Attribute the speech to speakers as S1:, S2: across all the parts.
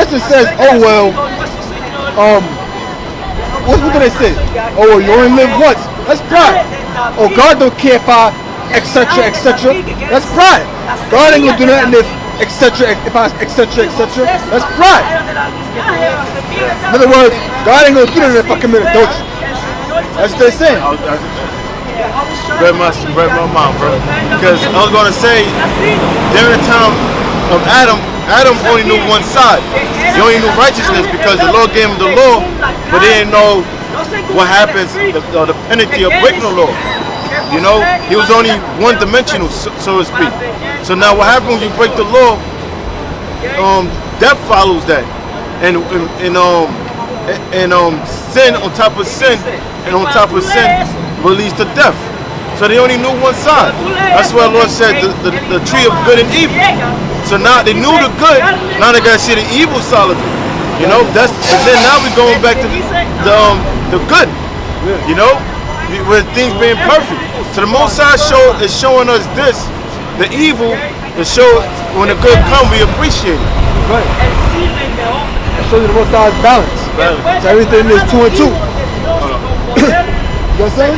S1: person says, oh well, what do they say? Oh, well, you only live once. That's pride. Oh, God don't care if I, etc., etc. That's pride. God ain't gonna do nothing if, etc., if I, etc., etc. That's pride. In other words, God ain't gonna do nothing if I commit adultery. That's what they're saying.
S2: Read my mom, bro. Because I was gonna say, during the time of Adam only knew one side. He only knew righteousness because the Lord gave him the law, but he didn't know what happens, the penalty of breaking the law. You know, he was only one-dimensional, so to speak. So now what happens when you break the law? Death follows that, and sin on top of sin, and on top of sin will lead to death. So they only knew one side. That's why the Lord said the tree of good and evil. So now they knew the good, now they gotta see the evil side of it. You know, and then now we're going back to the good. You know, with things being perfect. So the Most High is showing us this, the evil, to show when the good comes, we appreciate it.
S1: Right. It shows you the Most High's balance. So everything is 2 and 2. You know what I'm saying?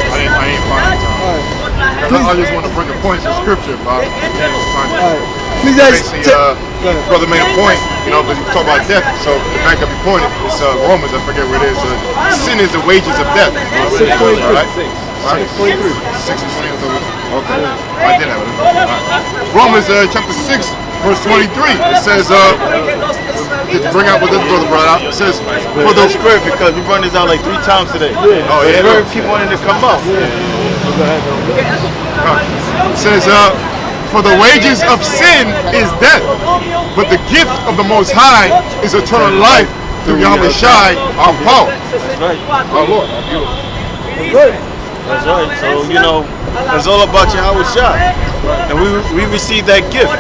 S3: I ain't finding time. I just want to bring a point to scripture, Bob.
S1: Please,
S3: brother made a point, you know, because you talk about death. So to back up your point, it's Romans, I forget where it is. Sin is the wages of death.
S1: 6:23.
S3: Right?
S1: 6:23.
S3: 6:23. Okay. I did have it. Right. Romans chapter 6, verse 23. It says, to bring out what this brother brought out, it says,
S2: For the Spirit, because we run this out like 3 times today.
S3: Oh, yeah.
S2: The Spirit keep wanting to come out.
S3: It says, for the wages of sin is death, but the gift of the Most High is eternal life through Yahweh Shai, our power.
S2: That's right.
S3: Our Lord.
S2: That's right. So, you know, it's all about Yahweh Shai. And we receive that gift,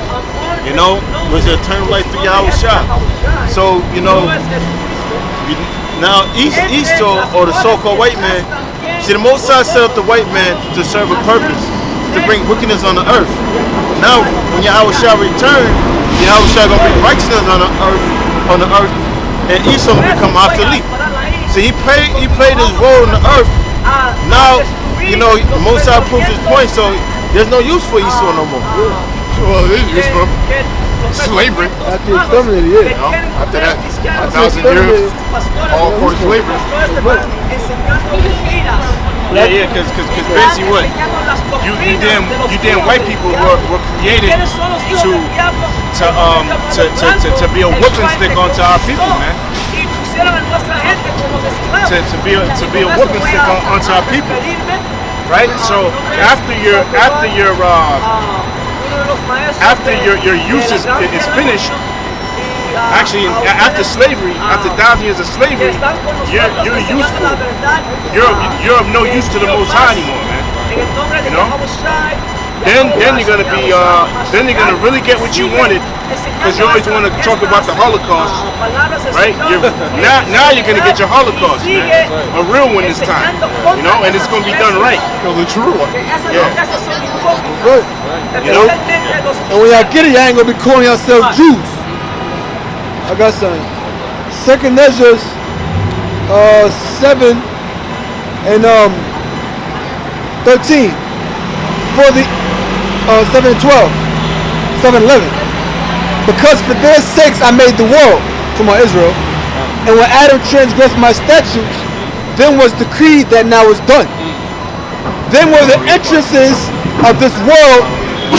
S2: you know, with eternal life through Yahweh Shai. So, you know, now Esau, or the so-called white man, see, the Most High set up the white man to serve a purpose, to bring wickedness on the earth. Now, when Yahweh Shai return, Yahweh Shai gonna bring righteousness on the earth, and Esau will become obsolete. So he played his role on the earth. Now, you know, the Most High proves his point, so there's no use for Esau no more.
S3: Well, it is used for slavery.
S1: After he exterminated, yeah.
S3: You know, after that 1,000 years, all for slavery.
S2: Yeah, because basically what? You damn white people were created to be a whooping stick onto our people, man. To be a whooping stick onto our people, right? So after your use is finished. Actually, after slavery, after 1,000 years of slavery, you're useful. You're of no use to the Most High anymore, man. You know. Then you're gonna be really get what you wanted, because you always want to talk about the Holocaust, right? Now you're gonna get your Holocaust, man, a real one this time, you know, and it's gonna be done right.
S3: The true one.
S2: Yeah.
S1: Good.
S2: You know.
S1: And when y'all get it, y'all ain't gonna be calling yourselves Jews. I got something. 2nd Ezra 7 and 13. For the 7 and 12, 7 and 11. Because for their sakes I made the world, to my Israel, and when Adam transgressed my statutes, then was decreed that now is done. Then were the entrances of this world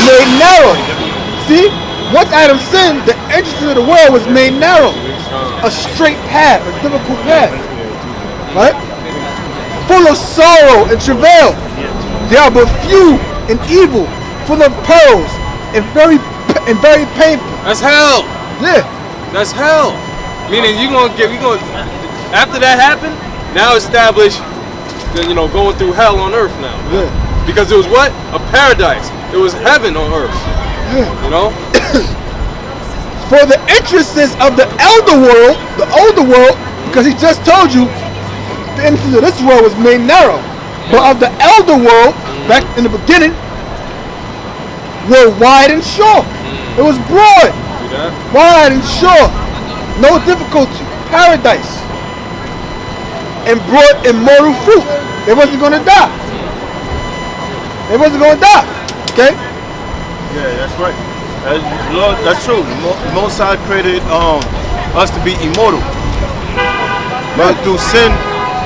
S1: made narrow. See? Once Adam sinned, the entrance of the world was made narrow. A straight path, a difficult path. Right? Full of sorrow and travail. There are but few and evil, full of perils, and very painful.
S4: That's hell.
S1: Yeah.
S4: That's hell. Meaning after that happened, now establish going through hell on earth now.
S1: Yeah.
S4: Because it was what? A paradise. It was heaven on earth.
S1: Yeah.
S4: You know?
S1: For the entrances of the older world, because he just told you the entrance of this world was made narrow. But of the elder world, back in the beginning, were wide and short. It was broad.
S4: that.
S1: wide and sure, no difficulty, paradise, and brought immortal fruit. They wasn't gonna die. They wasn't gonna die. Okay?
S2: Yeah, that's right. Lord, that's true. The Most High created us to be immortal. But through sin,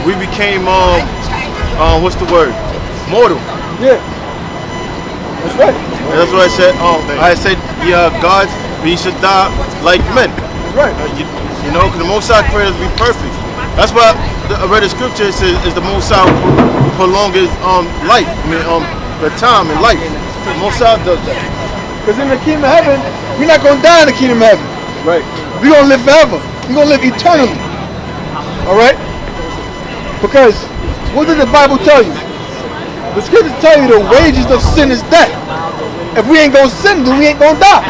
S2: we became what's the word? Mortal.
S1: Yeah. That's right.
S2: And that's what I said. I said, yeah, gods, we should die like men.
S1: That's right.
S2: You know, because the Most High created us to be perfect. That's why I read the scripture. It says, "Is the Most High prolong his life? I mean, the time in life." The Most High does that.
S1: Because in the kingdom of heaven, we're not gonna die in the kingdom of heaven.
S2: Right.
S1: We're gonna live forever. We're gonna live eternally. Alright? Because what did the Bible tell you? The scriptures tell you the wages of sin is death. If we ain't gonna sin, then we ain't gonna die.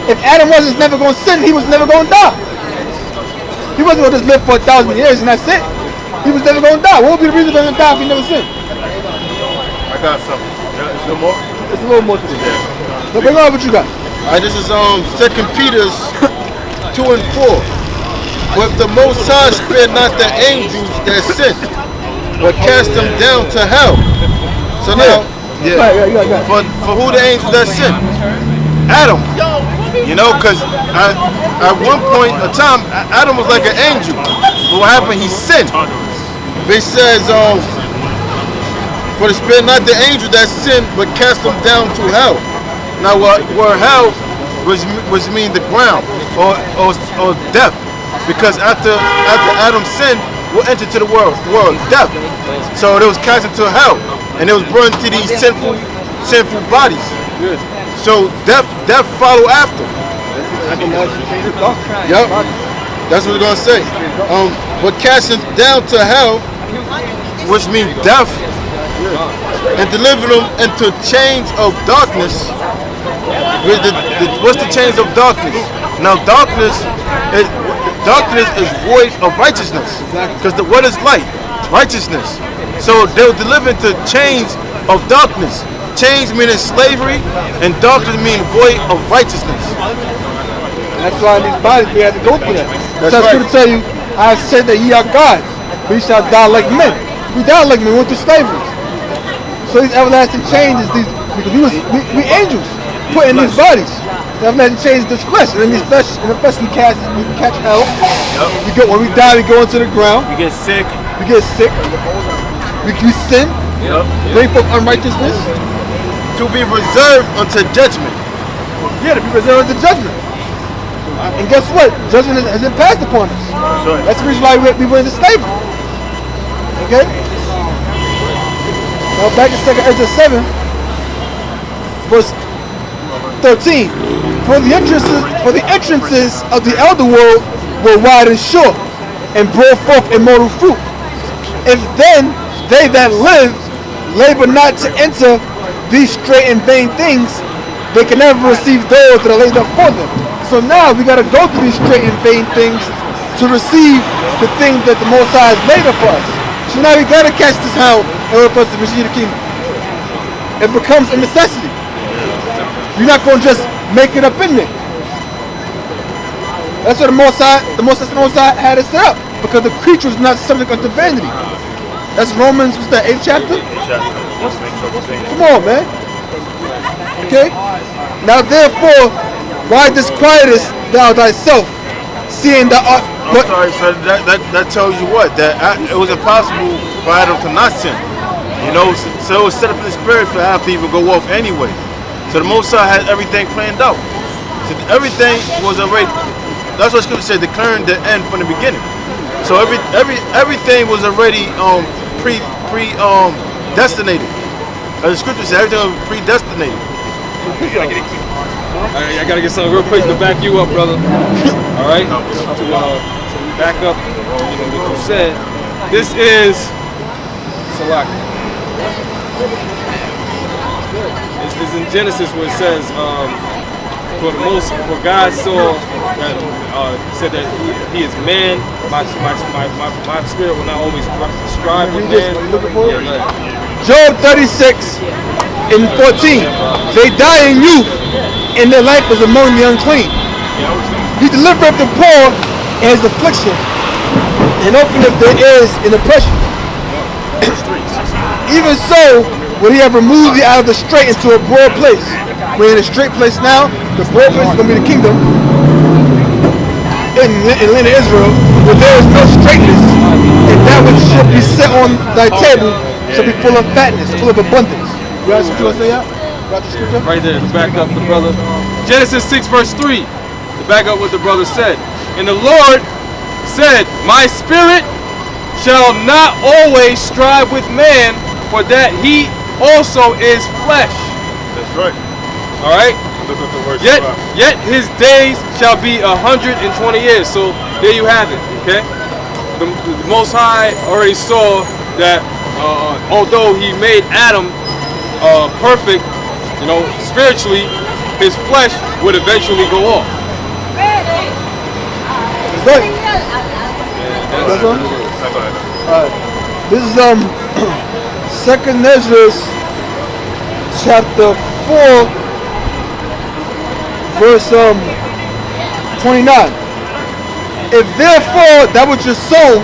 S1: If Adam wasn't never gonna sin, he was never gonna die. He wasn't gonna just live for 1,000 years and that's it. He was never gonna die. What would be the reason he was gonna die if he never sinned?
S2: I got something. Is there more?
S1: There's a little more to this. So bring on what you got.
S2: This is 2 Peter's 2 and 4. For if the Most High spared not the angels that sinned, but cast them down to hell. So now,
S1: Yeah.
S2: for who the angels that sinned? Adam. You know, because at one point in time, Adam was like an angel. But what happened? He sinned. But it says, for to spare not the angels that sinned, but cast them down to hell. Now, where hell was mean the ground or death, because after Adam sinned, what entered to the world death. So they was cast into hell, and it was brought into these sinful bodies. So death follow after. Yep, that's what we're gonna say. But casting down to hell, which means death, and delivering them into chains of darkness. What's the chains of darkness? Now darkness is void of righteousness. Because what is light? Righteousness. So they'll deliver into chains of darkness. Chains meaning slavery, and darkness meaning void of righteousness.
S1: And that's why in these bodies we have to go through that.
S2: That's
S1: right.
S2: right.
S1: To tell you, I said that ye are God, we shall die like men. We die like men, we went through slavery. So these everlasting changes, because we angels put in these bodies. The everlasting changes this flesh, and in the flesh we catch hell. Yep. When we die, we go into the ground.
S2: We get sick.
S1: We sin.
S2: Yep.
S1: Bring forth unrighteousness.
S2: To be reserved unto judgment.
S1: Yeah, to be reserved unto judgment. And guess what? Judgment has been passed upon us.
S2: Right.
S1: That's the reason why we were into slavery. Okay? Now back to 2 Ezra 7, verse 13. For the entrances of the elder world were wide and sure, and brought forth immortal fruit. If then they that live labor not to enter these straight and vain things, they can never receive those that are laid up for them. So now we got to go through these straight and vain things to receive the things that the Most High has laid up for us. So now we got to catch this hell in order for us to receive the kingdom. It becomes a necessity. You're not going to just make it up in there. That's what the Most High had it set up, because the creature was not subject unto vanity. That's Romans, what's that, 8th chapter? Come on, man. Okay? Now therefore, why disquietest thou thyself, seeing thou art...
S2: I'm sorry, so that tells you what? That it was impossible for Adam to not sin. You know, so it was set up in the spirit for Adam to even go off anyway. So the Most High had everything planned out. So everything was already... That's what Scripture said, declaring the end from the beginning. So everything was already predestinated. As the Scripture said, everything was predestinated.
S4: I gotta get something real quick to back you up, brother. All right. To back up, what you said. This is Salak. It's in Genesis where it says, for God saw that said that he is man. My spirit will not always strive with man.
S1: Job 36 and 14. They die in youth, and their life is among the unclean. He delivereth the poor in his affliction, and openeth their ears in oppression. Even so, when he have removed thee out of the strait into a broad place. We're in a straight place now. The broad place is going to be the kingdom in the land of Israel, where there is no straightness, and that which shall be set on thy table shall be full of fatness, full of abundance. You guys want to say that? Got the scripture?
S4: Right there, to back up the brother. Genesis 6 verse 3, to back up what the brother said. And the Lord said, my spirit shall not always strive with man, for that he also is flesh.
S2: That's right.
S4: All right.
S2: Look at the word.
S4: Yet his days shall be 120 years. So there you have it. Okay. The Most High already saw that although he made Adam perfect, you know, spiritually, his flesh would eventually go off.
S1: Good.
S2: That's
S1: one?
S2: right.
S1: This is 2nd Ezra chapter 4 verse 29. If therefore that which is sown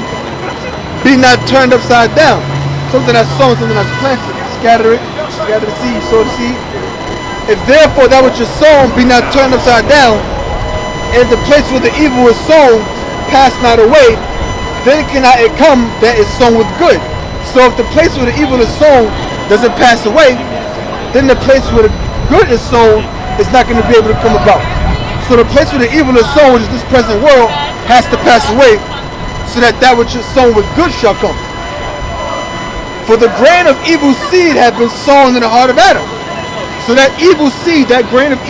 S1: be not turned upside down, something that's sown, something that's planted, scatter the seed, sow the seed. If therefore that which is sown be not turned upside down, and the place where the evil is sown pass not away, then cannot it come that is sown with good. So if the place where the evil is sown doesn't pass away, then the place where the good is sown is not going to be able to come about. So the place where the evil is sown, which is this present world, has to pass away, so that that which is sown with good shall come. For the grain of evil seed had been sown in the heart of Adam. So that evil seed, that grain of